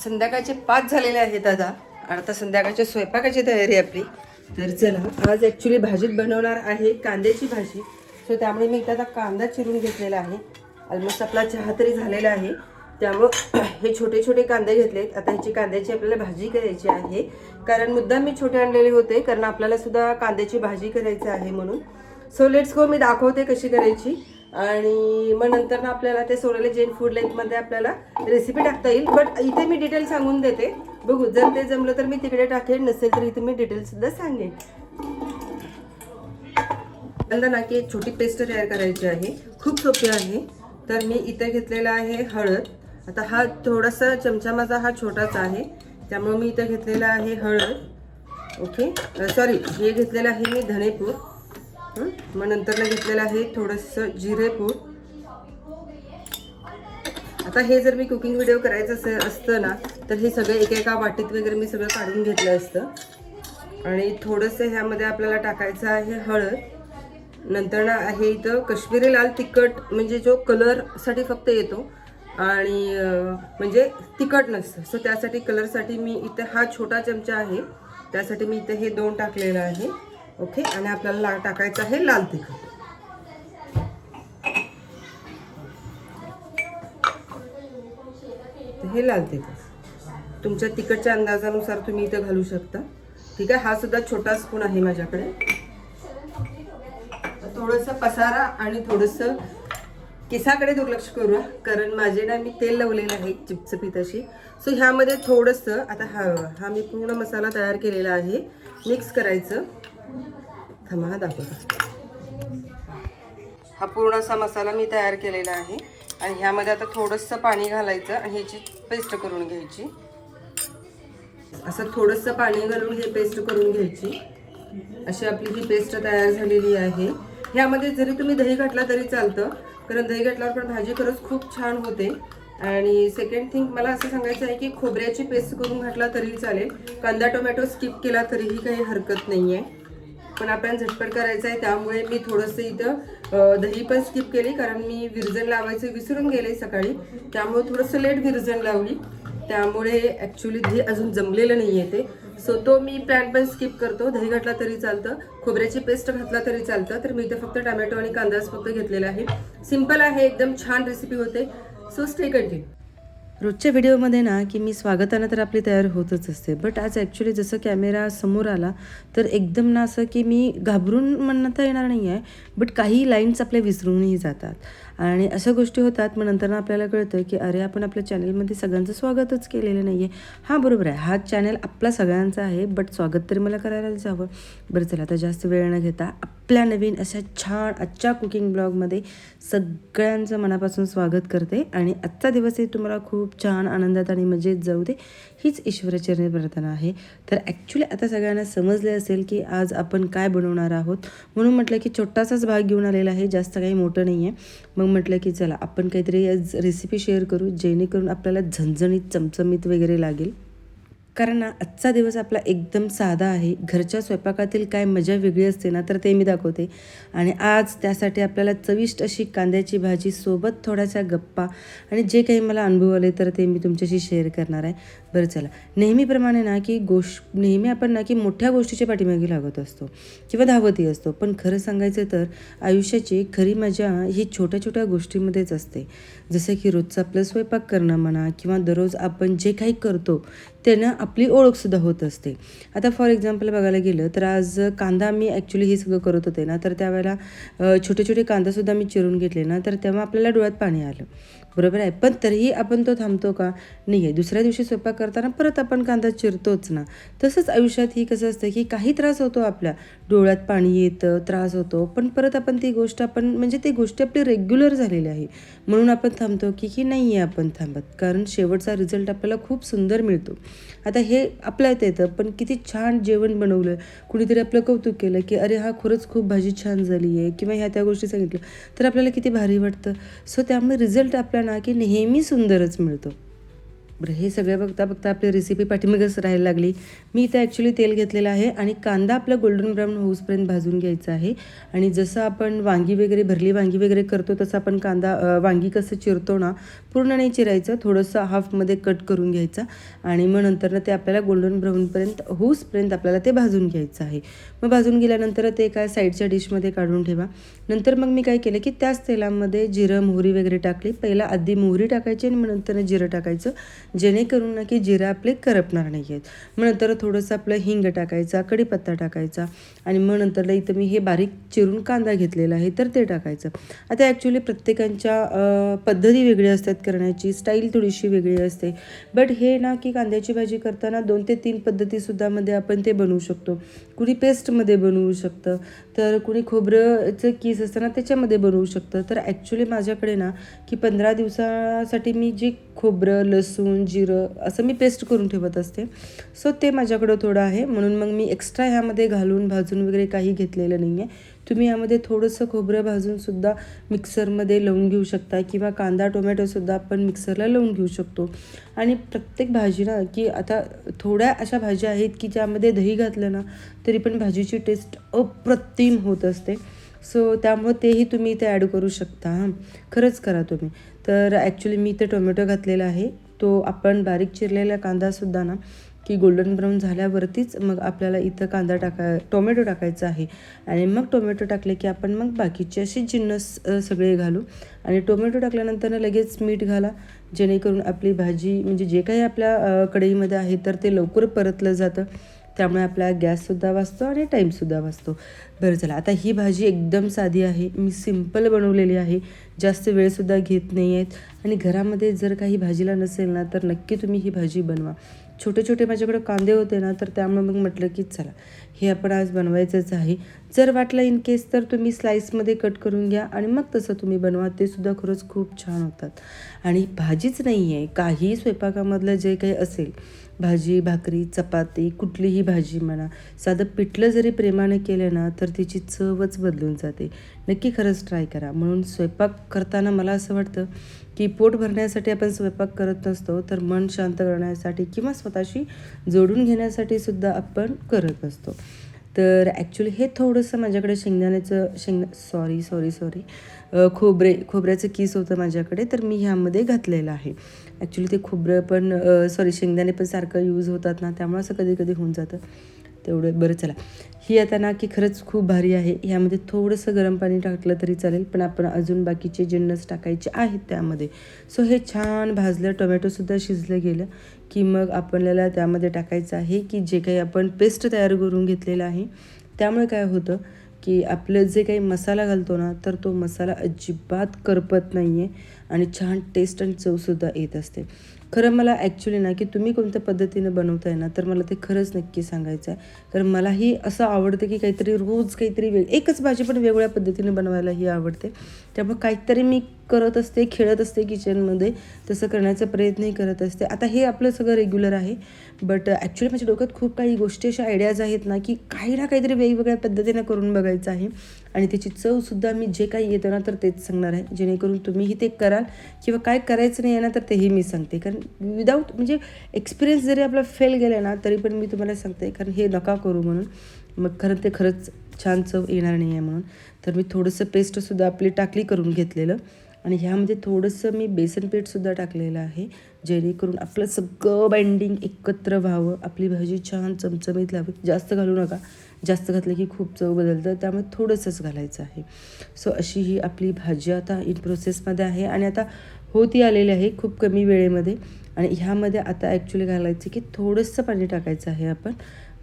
संध्याकाळचे 5 झालेले आहेत दादा. आणि आता संध्याकाळच्या स्वयंपाकाची तयारी आपली. तर चला, आज ॲक्च्युली भाजीत बनवणार आहे कांद्याची भाजी. सो त्यामुळे मी आता कांदा चिरून घेतलेला आहे. ऑलमोस्ट आपला चहा तरी झालेला आहे, त्यामुळं हे छोटे छोटे कांदे घेतलेत. आता ह्याची कांद्याची आपल्याला भाजी करायची आहे, कारण मुद्दाम मी छोटे आणलेले होते, कारण आपल्याला सुद्धा कांद्याची भाजी करायची आहे म्हणून. सो लेट्स गो, मी दाखवते कशी करायची. आणि मग नंतर ना आपल्याला ते सोनाली जैन फूड लाईफमध्ये आपल्याला रेसिपी टाकता येईल. बट इथे मी डिटेल सांगून देते, बघू जर ते जमलं तर मी तिकडे टाकेन, नसेल तर इथे मी डिटेलसुद्धा सांगेन. नंतर ना की एक छोटी पेस्ट तयार करायची आहे, खूप सोपी आहे. तर मी इथे घेतलेला आहे हळद. आता हा थोडासा चमचा माझा हा छोटाच आहे, त्यामुळे मी इथे घेतलेला आहे हळद. ओके, सॉरी, हे घेतलेलं आहे मी धनेपूड. मग नंतर घेतलेलं आहे थोडंसं जिरेपूड. आता हे जर मी कुकिंग व्हिडिओ करायचं असतं ना, तर हे सगळं एकेका वाटीत वगैरे मी सगळं काढून घेतलं असतं. आणि थोडंसं ह्यामध्ये आपल्याला टाकायचं आहे हळद. नंतर ना आहे इथं कश्मीरी लाल तिखट, म्हणजे जो कलरसाठी फक्त येतो आणि म्हणजे तिखट नसतं. सो त्यासाठी कलरसाठी मी इथे हा छोटा चमचा आहे, त्यासाठी मी इथे हे 2 टाकलेलं आहे. ओके, आणि आपल्याला टाकायचं आहे लाल तिखट. हे लाल तिखट तुमच्या तिखटच्या अंदाजानुसार तुम्ही इथे घालू शकता. ठीक आहे, हा सुद्धा छोटा स्पून आहे माझ्याकडे. थोडंसं पसारा आणि थोडंसं केसाकडे दुर्लक्ष करूया, कारण माझे ना मी तेल लावलेलं आहे चिपचिपीत अशी. सो ह्यामध्ये थोडंसं आता हा मी पूर्ण मसाला तयार केलेला आहे, मिक्स करायचं. थांबा, दाखवतो. हा पूर्ण असा मसाला मी तयार केलेला आहे आणि ह्यामध्ये आता थोडंसं पाणी घालायचं आणि ह्याची पेस्ट करून घ्यायची. असं थोडंसं पाणी घालून हे पेस्ट करून घ्यायची. अशी आपली ही पेस्ट तयार झालेली आहे. ह्यामध्ये जरी तुम्ही दही घातला तरी चालतं, कारण दही घातल्यावर पण भाजी खरंच खूप छान होते. आणि सेकंड थिंग मला असं सांगायचं आहे की खोबऱ्याची पेस्ट करून घातला तरी चालेल, कांदा टोमॅटो स्किप केला तरीही काही हरकत नाही आहे. पण आपण झटपट करायचं आहे, त्यामुळे मी थोडंसं इथं दही पण स्किप केली, कारण मी विरजण लावायचं विसरून गेले सकाळी, त्यामुळे थोडंसं लेट विरजण लावली. त्यामुळे ॲक्च्युली दही अजून जमलेलं नाही आहे ते. सो तो मी प्लॅन पण स्किप करतो. दही घातला तरी चालतं, खोबऱ्याची पेस्ट घातला तरी चालतं. तर मी इथं फक्त टमॅटो आणि कांदाच फक्त घेतलेला आहे. सिम्पल आहे, एकदम छान रेसिपी होते. So stay continue. रोजच्या व्हिडिओमध्ये ना की मी स्वागतानं तर आपली तयार होतच असते, बट आज ॲक्च्युली जसं कॅमेरा समोर आला तर एकदम ना असं की मी घाबरून म्हणता येणार नाही आहे, बट काही लाईन्स आपल्या विसरूनही जातात आणि अशा गोष्टी होतात. मग नंतर आपल्याला कळतं की अरे, आपण आपल्या चॅनलमध्ये सगळ्यांचं स्वागतच केलेलं नाही आहे. हां, बरोबर आहे, हा चॅनल आपला सगळ्यांचा आहे, बट स्वागत तरी मला करायलाच हवं. बरं, चला आता जास्त वेळ न घेता आपल्या नवीन अशा छान आजच्या कुकिंग ब्लॉगमध्ये सगळ्यांचं मनापासून स्वागत करते. आणि आजचा दिवसही तुम्हाला खूप छान आनंदात आणि मजेत जाऊ दे, हीच ईश्वरचरणी प्रार्थना आहे. तर ॲक्च्युली आता सगळ्यांना समजले असेल की आज आपण काय बनवणार आहोत, म्हणून म्हटलं की छोटासाच भाग घेऊन आलेला आहे, जास्त काही मोठं नाही आहे. मग म्हटलं की चला आपण काहीतरी आज रेसिपी शेअर करू, जेणेकरून आपल्याला झणझणीत चमचमीत वगैरे लागेल. कारण ना आजचा दिवस आपला एकदम साधा आहे. घरच्या स्वयंपाकातील काय मजा वेगळी असते ना, तर ते मी दाखवते. आणि आज त्यासाठी आपल्याला चविष्ट अशी कांद्याची भाजी सोबत थोड्याशा गप्पा आणि जे काही मला अनुभव आले तर ते मी तुमच्याशी शेअर करणार आहे. बरं, चला. नेहमीप्रमाणे ना की नेहमी आपण ना की मोठ्या गोष्टीच्या पाठीमागे लागत असतो किंवा धावतही असतो, पण खरं सांगायचं तर आयुष्याची खरी मजा ही छोट्या छोट्या गोष्टीमध्येच असते. जसं की रोजचं आपलं स्वयंपाक करणं म्हणा, किंवा दररोज आपण जे काही करतो त्यानं आपली ओळखसुद्धा होत असते. आता फॉर एक्झाम्पल बघायला गेलं तर आज कांदा मी ॲक्च्युली हे सगळं करत होते ना, तर त्यावेळेला छोटे छोटे कांदासुद्धा मी चिरून घेतले ना, तर तेव्हा आपल्याला डोळ्यात पाणी आलं. बरोबर आहे, पण तरीही आपण तो थांबतो का? नाही आहे. दुसऱ्या दिवशी स्वयंपाक करताना परत आपण कांदा चिरतोच ना. तसंच आयुष्यात ही कसं असतं की काही त्रास होतो, आपल्या डोळ्यात पाणी येतं, त्रास होतो, पण परत आपण ती गोष्ट म्हणजे ती गोष्ट आपली रेग्युलर झालेली आहे म्हणून आपण थांबतो की नाही आहे आपण थांबत, कारण शेवटचा रिझल्ट आपल्याला खूप सुंदर मिळतो. आता हे आपल्यात येतं, पण किती छान जेवण बनवलं, कुणीतरी आपलं कौतुक केलं की अरे हा खरंच खूप भाजी छान झाली आहे, किंवा ह्या त्या गोष्टी सांगितलं तर आपल्याला किती भारी वाटतं. सो त्यामुळे रिझल्ट आपल्याला की नेहमी सुंदरच मिळतो. बरं, हे सगळं बघता बघता आपली रेसिपी पाठीमागच राहायला लागली. मी इथं ॲक्च्युली तेल घेतलेलं आहे आणि कांदा आपला गोल्डन ब्राऊन होऊसपर्यंत भाजून घ्यायचा आहे. आणि जसं आपण वांगी वगैरे भरली वांगी वगैरे करतो तसं आपण वांगी कसं चिरतो ना, पूर्ण नाही चिरायचं, थोडंसं हाफमध्ये कट करून घ्यायचं आणि मग नंतर ते आपल्याला गोल्डन ब्राऊनपर्यंत होऊसपर्यंत आपल्याला ते भाजून घ्यायचं आहे. मग भाजून गेल्यानंतर ते काय साईडच्या डिशमध्ये काढून ठेवा. नंतर मग मी काय केलं की त्याच तेलामध्ये जिरं मोहरी वगैरे टाकली. पहिला आधी मोहरी टाकायची आणि मग नंतर जिरं टाकायचं, जेणेकरून ना की जिरं आपले करपणार नाही आहेत. मग नंतर थोडंसं आपलं हिंग टाकायचा, कढीपत्ता टाकायचा आणि मग नंतरला इथं मी हे बारीक चिरून कांदा घेतलेला आहे तर ते टाकायचं. आता ॲक्च्युली प्रत्येकांच्या पद्धती वेगळ्या असतात करण्याची, स्टाईल थोडीशी वेगळी असते. बट हे ना की कांद्याची भाजी करताना 2 ते 3 पद्धतीसुद्धामध्ये आपण ते बनवू शकतो. कुणी पेस्टमध्ये बनवू शकतं, तर कुणी खोबरंचं कीस असताना त्याच्यामध्ये बनवू शकतं. तर ॲक्च्युली माझ्याकडे ना की 15 दिवसासाठी मी जी खोबरं लसूण जिरं असं मी पेस्ट करून ठेवत असते. सो ते माझ्याकडं थोडं आहे, म्हणून मग मी एक्स्ट्रा ह्यामध्ये घालून भाजून वगैरे काही घेतलेलं नाही आहे. तुम्ही यामध्ये थोडंसं खोबरं भाजूनसुद्धा मिक्सरमध्ये लावून घेऊ शकता किंवा कांदा टोमॅटोसुद्धा आपण मिक्सरला लावून घेऊ शकतो. आणि प्रत्येक भाजी ना की आता थोड्या अशा भाज्या आहेत की ज्यामध्ये दही घातलं ना तरी पण भाजीची टेस्ट अप्रतिम होत असते. सो त्यामुळे तेही तुम्ही इथे ॲड करू शकता. खरंच करा तुम्ही. तर ॲक्च्युली मी इथे टोमॅटो घातलेला आहे. तो आपण बारीक चिरलेला कांदासुद्धा ना की गोल्डन ब्राऊन झाल्यावरतीच मग आपल्याला इथं टोमॅटो टाकायचा आहे. आणि मग टोमॅटो टाकले की आपण मग बाकीचे असे जिन्नस सगळे घालू. आणि टोमॅटो टाकल्यानंतर लगेच मीठ घाला, जेणेकरून आपली भाजी म्हणजे जे काही आपल्या कढईमध्ये आहे तर ते लवकर परतलं जातं. त्यामुळे आपला गॅससुद्धा वाचतो आणि टाईमसुद्धा वाचतो. बरं चला, आता ही भाजी एकदम साधी आहे, मी सिम्पल बनवलेली आहे, जास्त वेळसुद्धा घेत नाही आहेत. आणि घरामध्ये जर काही भाजीला नसेल ना तर नक्की तुम्ही ही भाजी बनवा. छोटे छोटे माझ्याकडे कांदे होते ना तर त्यामुळे मग म्हटलं की चला हे आपण आज बनवायचंच आहे. जर वाटलं इन केस तर तुम्ही स्लाईसमध्ये कट करून घ्या आणि मग तसं तुम्ही बनवा, ते सुद्धा खरंच खूप छान होतात. आणि भाजीच नाही आहे, काही स्वयंपाकामधलं जे काही असेल, भाजी भाकरी चपाती कुठलीही भाजी म्हणा, साधं पिठलं जरी प्रेमाने केलं ना तर तिची चवच बदलून जाते. नक्की खरंच ट्राय करा. म्हणून स्वयंपाक करताना मला असं वाटतं की पोट भरण्यासाठी आपण स्वयंपाक करत नसतो, तर मन शांत करण्यासाठी किंवा स्वतःशी जोडून घेण्यासाठी सुद्धा आपण करत असतो. तर ॲक्च्युली हे थोडंसं माझ्याकडे खोबऱ्याचं कीस होतं माझ्याकडे, तर मी ह्यामध्ये घातलेलं आहे. ॲक्च्युली ते खोबरं पण शेंगदाणे पण सारखं यूज होतात ना, त्यामुळे असं कधी कधी होऊन जातं. तेवढं बरं चला, ही आता ना की खरंच खूप भारी आहे. ह्यामध्ये थोडंसं गरम पाणी टाकलं तरी चालेल, पण आपण अजून बाकीचे जिन्नस टाकायचे आहेत त्यामध्ये. सो हे छान भाजलं, टोमॅटोसुद्धा शिजलं गेलं की मग आपल्याला त्यामध्ये टाकायचं आहे की जे काही आपण पेस्ट तयार करून घेतलेलं आहे. त्यामुळे काय होतं की आपलं जे काही मसाला घालतो ना तर तो मसाला अजिबात करपत नाही आहे आणि छान टेस्ट आणि चवसुद्धा येत असते. खरं मला ॲक्च्युली ना की तुम्ही कोणत्या पद्धतीनं बनवताय ना तर मला ते खरंच नक्की सांगायचं आहे. कारण मलाही असं आवडतं की काहीतरी रोज काहीतरी एकच भाजी पण वेगवेगळ्या पद्धतीने बनवायलाही आवडते. त्यामुळे काहीतरी मी करत असते, खेळत असते किचनमध्ये, तसं करण्याचा प्रयत्नही करत असते. आता हे आपलं सगळं रेग्युलर आहे, बट ॲक्च्युली माझ्या डोक्यात खूप काही गोष्टी अशा आयडियाज आहेत ना की काही ना काहीतरी वेगवेगळ्या पद्धतीनं करून बघायचं आहे. आणि त्याची चवसुद्धा मी जे काही येतं ना तर तेच सांगणार आहे, जेणेकरून तुम्हीही ते कराल किंवा काय करायचं नाही आहे ना तर तेही मी सांगते. कारण विदाऊट म्हणजे एक्सपिरियन्स जरी आपला फेल गेला ना तरी पण मी तुम्हाला सांगते, कारण हे नका करू म्हणून. मग खरंच छान चव येणार नाही आहे म्हणून. तर मी थोडंसं पेस्टसुद्धा आपली टाकली करून घेतलेलं आणि ह्यामध्ये थोडंसं मी बेसन पीठसुद्धा टाकलेलं आहे, जेणेकरून आपलं सगळं बाइंडिंग एकत्र व्हावं, आपली भाजी छान चमचमीत लावी. जास्त घालू नका, जास्त घातलं की खूप चव बदलतं, त्यामुळे थोडंसंच घालायचं आहे. सो अशी ही आपली भाजी आता इन प्रोसेसमध्ये आहे आणि आता होती आलेली आहे खूप कमी वेळेमध्ये. आणि ह्यामध्ये आता ॲक्च्युली घालायचं की थोडंसं पाणी टाकायचं आहे आपण,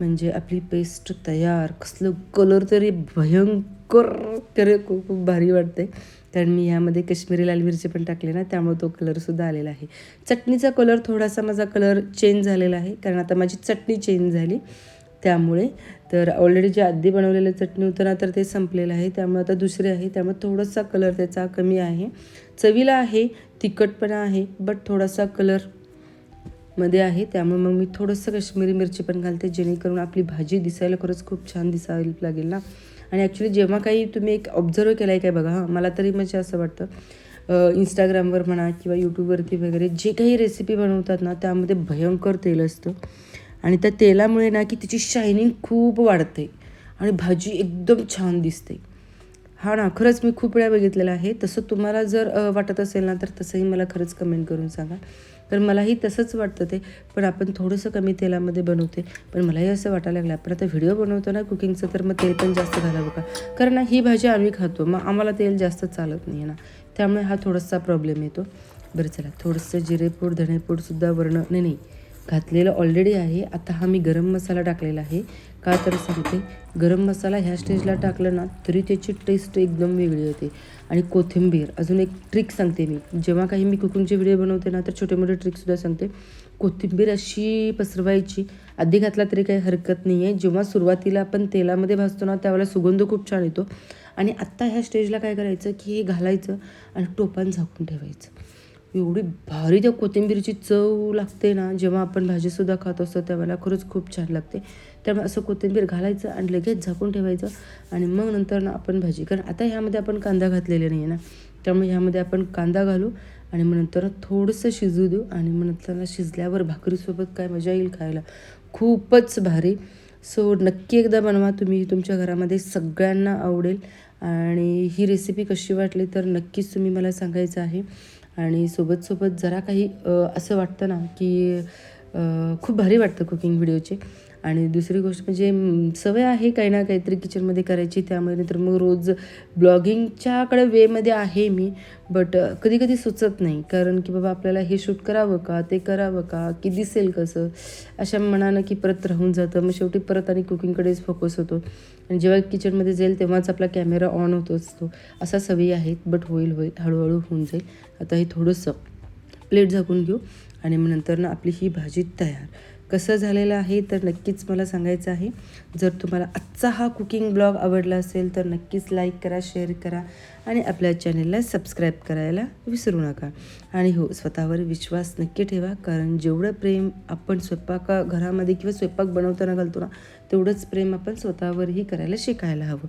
म्हणजे आपली पेस्ट तयार. कसलं कलर तरी भयंकर खूप खूप भारी वाटते, कारण मी ह्यामध्ये काश्मीरी लाल मिरची पण टाकले ना, त्यामुळे तो कलरसुद्धा आलेला आहे. चटणीचा कलर थोडासा माझा कलर चेंज झालेला आहे, कारण आता माझी चटणी चेंज झाली त्यामुळे. तर ऑलरेडी जे आधी बनवलेलं चटणी होतं ना तर ते संपलेलं आहे, त्यामुळे आता दुसरे आहे, त्यामुळे थोडासा कलर त्याचा कमी आहे. चवीला आहे, तिखटपणा आहे, बट थोडासा कलर मध्ये आहे, त्यामुळे मग मी थोडंसं काश्मीरी मिरची पण घालते, जेणेकरून आपली भाजी दिसायला खरंच खूप छान दिसायला लागेल ना. आणि ॲक्च्युली जेव्हा काही तुम्ही एक ऑब्झर्व केलं आहे काय बघा, मला तरी म्हणजे असं वाटतं इंस्टाग्रामवर म्हणा किंवा यूट्यूबवरती वगैरे जे काही रेसिपी बनवतात ना त्यामध्ये भयंकर तेल असतं आणि त्या तेलामुळे ना की तिची शायनिंग खूप वाढते आणि भाजी एकदम छान दिसते. हा ना, खरंच मी खूप वेळा बघितलेलं आहे. तसं तुम्हाला जर वाटत असेल ना तर तसंही मला खरंच कमेंट करून सांगा. तर मलाही तसंच वाटतं ते, पण आपण थोडंसं कमी तेलामध्ये बनवते. पण मलाही असं वाटायला लागलं आपण आता व्हिडिओ बनवतो ना कुकिंगचं तर मग तेल पण जास्त घालावं का? कारण ना ही भाजी आम्ही खातो, मग आम्हाला तेल जास्त चालत नाही आहे ना, त्यामुळे हा थोडासा प्रॉब्लेम येतो. बरं चला, थोडंसं जिरेपूड धणेपूडसुद्धा नाही घातलेलं ऑलरेडी आहे. आता हा मी गरम मसाला टाकलेला आहे. का तर सांगते, गरम मसाला ह्या स्टेजला टाकलं ना तरी त्याची टेस्ट एकदम वेगळी होते. आणि कोथिंबीर, अजून एक ट्रिक सांगते मी, जेव्हा काही मी कुकिंगचे व्हिडिओ बनवते ना तर छोटे मोठे ट्रिकसुद्धा सांगते. कोथिंबीर अशी पसरवायची, आधी घातला तरी काही हरकत नाही आहे. जेव्हा सुरुवातीला आपण तेलामध्ये भाजतो ना त्यावेळेला सुगंध खूप छान येतो. आणि आत्ता ह्या स्टेजला काय करायचं की हे घालायचं आणि टोपान झाकून ठेवायचं. एवढी भारी त्या कोथिंबीरची चव लागते ना, जेव्हा आपण भाजीसुद्धा खात असतो त्यावेळेला खरंच खूप छान लागते. त्यामुळे असं कोथिंबीर घालायचं आणि लगेच झाकून ठेवायचं आणि मग नंतर ना आपण भाजी, कारण आता ह्यामध्ये आपण कांदा घातलेला नाही आहे ना, त्यामुळे ह्यामध्ये आपण कांदा घालू आणि मग नंतर थोडंसं शिजू देऊ आणि मग नंतर शिजल्यावर भाकरीसोबत काय मजा येईल खायला, खूपच भारी. सो नक्की एकदा बनवा तुम्ही, तुमच्या घरामध्ये सगळ्यांना आवडेल. आणि ही रेसिपी कशी वाटली तर नक्कीच तुम्ही मला सांगायचं आहे. आणि सोबत जरा काही असं वाटतं ना की खूप भारी वाटतं कुकिंग व्हिडिओचे. आणि दुसरी गोष्ट म्हणजे सवय आहे काही ना काहीतरी किचनमध्ये करायची, त्यामुळे नाही तर मग रोज ब्लॉगिंगच्याकडे वेमध्ये आहे मी, बट कधी कधी सुचत नाही, कारण की बाबा आपल्याला हे शूट करावं का, ते करावं का, की दिसेल कसं, अशा मनानं की परत राहून जातं. मग शेवटी परत आणि कुकिंगकडेच फोकस होतो आणि जेव्हा किचनमध्ये जाईल तेव्हाच आपला कॅमेरा ऑन होतो असतो. असा सवयी आहेत, बट होईल हळूहळू होऊन जाईल. आता हे थोडंसं प्लेट झाकून घेऊ आणि मग नंतर ना आपली ही भाजी तयार. कसं झालेलं आहे तर नक्कीच मला सांगायचं आहे. जर तुम्हाला आजचा हा कुकिंग ब्लॉग आवडला असेल तर नक्कीच लाईक करा, शेअर करा आणि आपल्या चॅनलला सबस्क्राईब करायला विसरू नका. आणि हो, स्वतःवर विश्वास नक्की ठेवा, कारण जेवढं प्रेम आपण घरामध्ये किंवा स्वयंपाक बनवताना घालतो ना तेवढंच प्रेम आपण स्वतःवरही करायला शिकायला हवं.